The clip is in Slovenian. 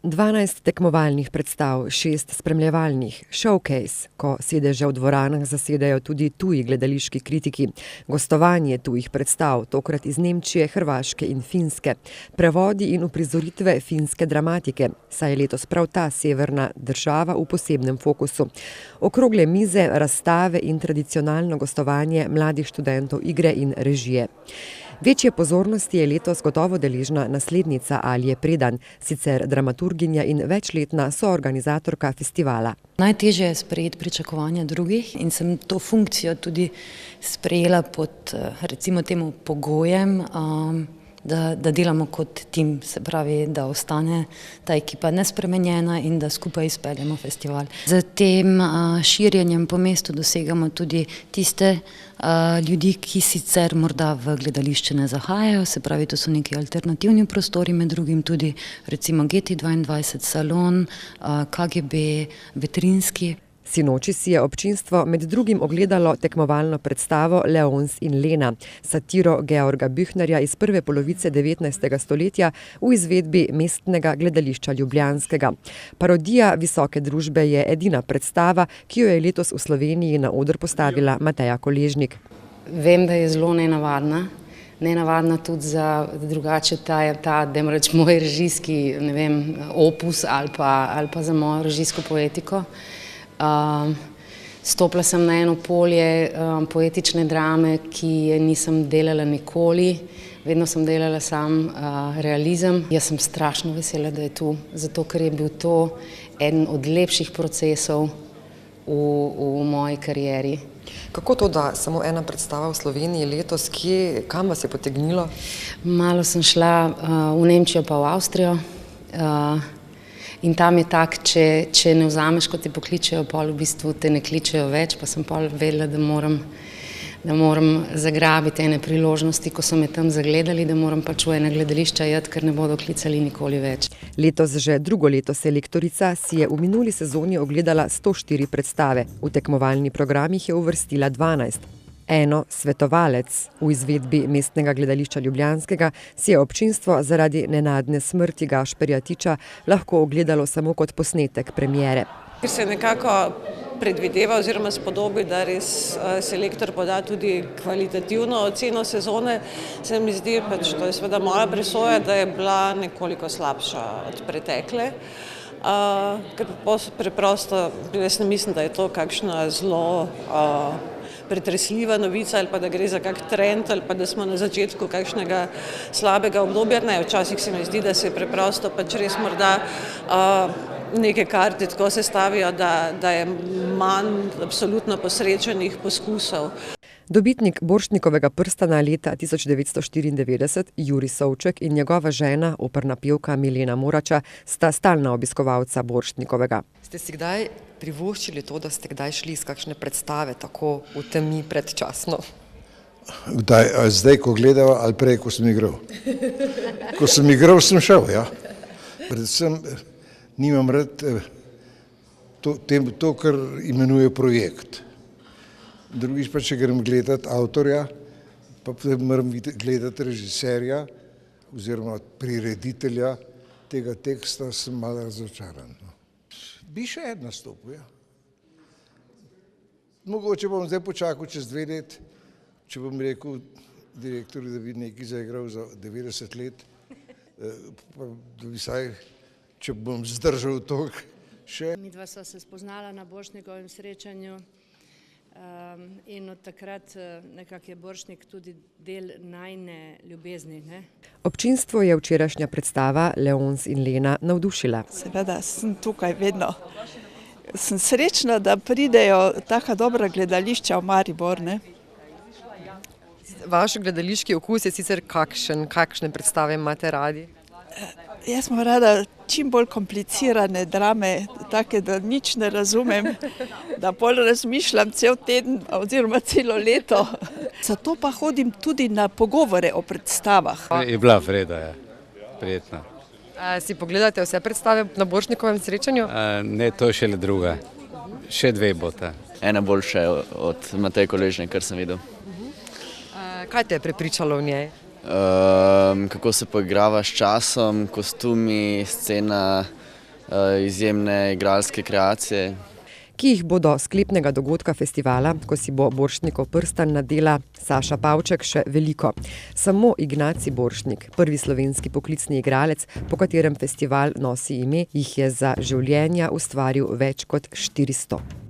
12 tekmovalnih predstav, 6 spremljevalnih, showcase, ko sedeže v dvoranah zasedajo tudi tuji gledališki kritiki, gostovanje tujih predstav, tokrat iz Nemčije, Hrvaške in Finske, prevodi in uprizoritve finske dramatike, saj je letos prav ta severna država v posebnem fokusu. Okrogle mize, razstave in tradicionalno gostovanje mladih študentov igre in režije. Večje pozornosti je letos gotovo deležna naslednica Alje Predan, sicer dramaturginja in večletna soorganizatorka festivala. Najtežje je sprejeti pričakovanja drugih in sem to funkcijo tudi sprejela pod, recimo temu, pogojem, da delamo kot tim, se pravi, da ostane ta ekipa nespremenjena in da skupaj izpeljemo festival. Z tem širjenjem po mestu dosegamo tudi tiste ljudi, ki sicer morda v gledališče ne zahajajo, se pravi, to so neki alternativni prostori, med drugim tudi recimo GT22 salon, KGB, Vetrinski. Sinoči si je občinstvo med drugim ogledalo tekmovalno predstavo Leons in Lena, satiro Georga Büchnerja iz prve polovice 19. stoletja v izvedbi Mestnega gledališča ljubljanskega. Parodija visoke družbe je edina predstava, ki jo je letos v Sloveniji na oder postavila Mateja Koležnik. Vem, da je zelo nenavadna. Nenavadna tudi za drugače ta moj režijski, opus ali pa za mojo režijsko poetiko. Stopila sem na eno polje poetične drame, ki je nisem delala nikoli, vedno sem delala sam realizem. Jaz sem strašno vesela, da je tu, zato ker je bil to eden od lepših procesov v moji karieri. Kako to, da samo ena predstava v Sloveniji letos, kam vas je potegnilo? Malo sem šla v Nemčijo pa v Avstrijo. In tam je tak, če ne vzameš, ko te pokličejo, pol v bistvu te ne kličejo več, pa sem pol vedela, da moram zagrabiti ene priložnosti, ko so me tam zagledali, da moram pač v ene gledališča iti, ker ne bodo klicali nikoli več. Letos že drugo leto selektorica si je v minuli sezoni ogledala 104 predstave, v tekmovalni program jih je uvrstila 12. Eno, Svetovalec, v izvedbi Mestnega gledališča ljubljanskega, si je občinstvo zaradi nenadne smrti Gašperja Tiča lahko ogledalo samo kot posnetek premiere. Ker se nekako predvideva oziroma spodobi, da res selektor poda tudi kvalitativno oceno sezone, se mi zdi, to je seveda moja presoja, da je bila nekoliko slabša od pretekle. Ker preprosto, jaz ne mislim, da je to kakšna zelo pretresljiva novica ali pa da gre za kak trend ali pa da smo na začetku kakšnega slabega obdobja. Ne, včasih se mi zdi, da se preprosto res morda neke karte tako sestavijo, da je manj absolutno posrečenih poskusov. Dobitnik Borštnikovega prstana leta 1994, Jurij Savček in njegova žena, operna pevka Milena Morača, sta stalna obiskovalca Borštnikovega. Ste si kdaj privoščili to, da ste kdaj šli iz kakšne predstave tako v temi predčasno? Zdaj, ko gledava, ali prej, ko sem igral? Ko sem igral, sem šel, ja. Predvsem nimam rad to, kar imenuje projekt. Drugič pa, če grem gledati avtorja, pa moram gledati režiserja oziroma prireditelja tega teksta, sem malo razočaran. Bi še en nastopil, ja. Mogoče bom zdaj počakal čez 2 let, če bom rekel direktorju, da bi nekaj zaigral za 90 let, da bi vsaj, če bom zdržal toliko še. Midva sva se spoznala na Borštnikovem srečanju in od takrat nekako je Borštnik tudi del najine ljubezni. Občinstvo je včerajšnja predstava Leons in Lena navdušila. Seveda sem tukaj vedno. Sem srečna, da pridejo taka dobra gledališča v Maribor. Vaš gledališki okus je sicer kakšen? Kakšne predstave imate radi? Jaz imam rada čim bolj komplicirane drame, take, da nič ne razumem, da pol razmišljam cel teden oziroma celo leto. Zato pa hodim tudi na pogovore o predstavah. Je bila vreda, ja. Prijetna. Si pogledate vse predstave na Borštnikovem srečanju? Ne, to je šele druga. Še 2 bota. Ena boljša od Mateje Koležnik, kar sem videl. Kaj te je prepričalo v njej? Kako se poigrava s časom, kostumi, scena, izjemne igralske kreacije. Ki jih bo do sklepnega dogodka festivala, ko si bo Borštnikov prstan nadela Saša Pavček, še veliko. Samo Ignaci Borštnik, prvi slovenski poklicni igralec, po katerem festival nosi ime, jih je za življenja ustvaril več kot 400.